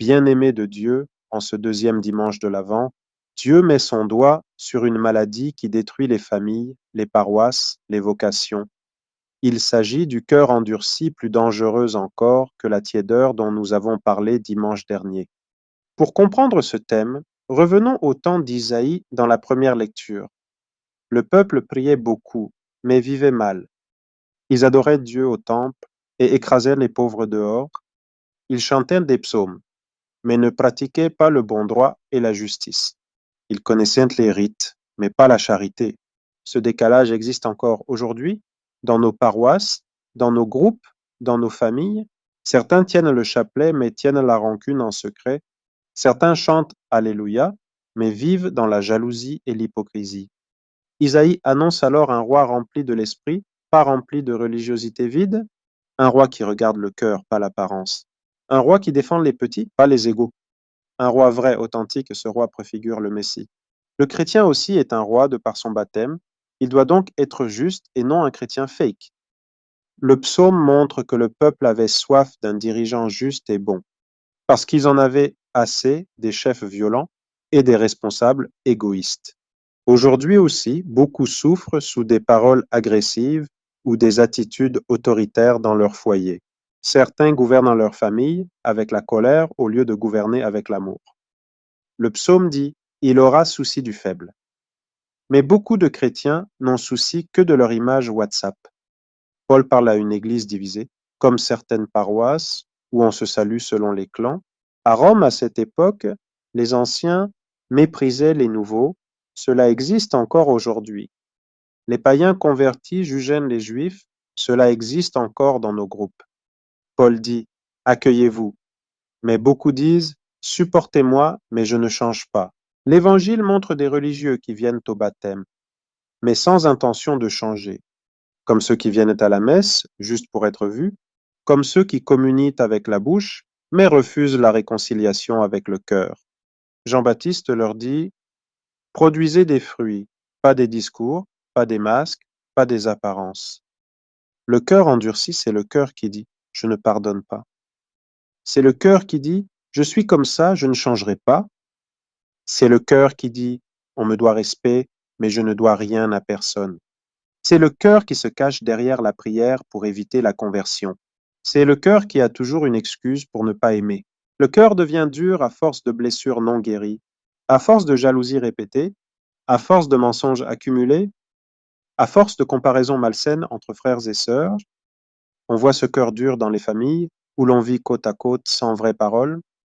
Bien-aimé de Dieu, en ce deuxième dimanche de l'Avent, Dieu met son doigt sur une maladie qui détruit les familles, les paroisses, les vocations. Il s'agit du cœur endurci plus dangereuse encore que la tiédeur dont nous avons parlé dimanche dernier. Pour comprendre ce thème, revenons au temps d'Isaïe dans la première lecture. Le peuple priait beaucoup, mais vivait mal. Ils adoraient Dieu au temple et écrasaient les pauvres dehors. Ils chantaient des psaumes, mais ne pratiquaient pas le bon droit et la justice. Ils connaissaient les rites, mais pas la charité. Ce décalage existe encore aujourd'hui, dans nos paroisses, dans nos groupes, dans nos familles. Certains tiennent le chapelet, mais tiennent la rancune en secret. Certains chantent Alléluia, mais vivent dans la jalousie et l'hypocrisie. Isaïe annonce alors un roi rempli de l'esprit, pas rempli de religiosité vide, un roi qui regarde le cœur, pas l'apparence, un roi qui défend les petits, pas les égaux. Un roi vrai, authentique, ce roi préfigure le Messie. Le chrétien aussi est un roi de par son baptême. Il doit donc être juste et non un chrétien fake. Le psaume montre que le peuple avait soif d'un dirigeant juste et bon, parce qu'ils en avaient assez des chefs violents et des responsables égoïstes. Aujourd'hui aussi, beaucoup souffrent sous des paroles agressives ou des attitudes autoritaires dans leur foyer. Certains gouvernent leur famille avec la colère au lieu de gouverner avec l'amour. Le psaume dit: Il aura souci du faible. Mais beaucoup de chrétiens n'ont souci que de leur image WhatsApp. Paul parle à une église divisée, comme certaines paroisses où on se salue selon les clans. À Rome, à cette époque, les anciens méprisaient les nouveaux. Cela existe encore aujourd'hui. Les païens convertis jugeaient les juifs. Cela existe encore dans nos groupes. Paul dit: Accueillez-vous. Mais beaucoup disent: Supportez-moi, mais je ne change pas. L'Évangile montre des religieux qui viennent au baptême, mais sans intention de changer, comme ceux qui viennent à la messe, juste pour être vus, comme ceux qui communient avec la bouche, mais refusent la réconciliation avec le cœur. Jean-Baptiste leur dit: Produisez des fruits, pas des discours, pas des masques, pas des apparences. Le cœur endurci, c'est le cœur qui dit: Je ne pardonne pas. C'est le cœur qui dit: Je suis comme ça, je ne changerai pas. C'est le cœur qui dit: On me doit respect, mais je ne dois rien à personne. C'est le cœur qui se cache derrière la prière pour éviter la conversion. C'est le cœur qui a toujours une excuse pour ne pas aimer. Le cœur devient dur à force de blessures non guéries, à force de jalousie répétée, à force de mensonges accumulés, à force de comparaisons malsaines entre frères et sœurs. On voit ce cœur dur dans les familles, où l'on vit côte à côte sans vraie parole.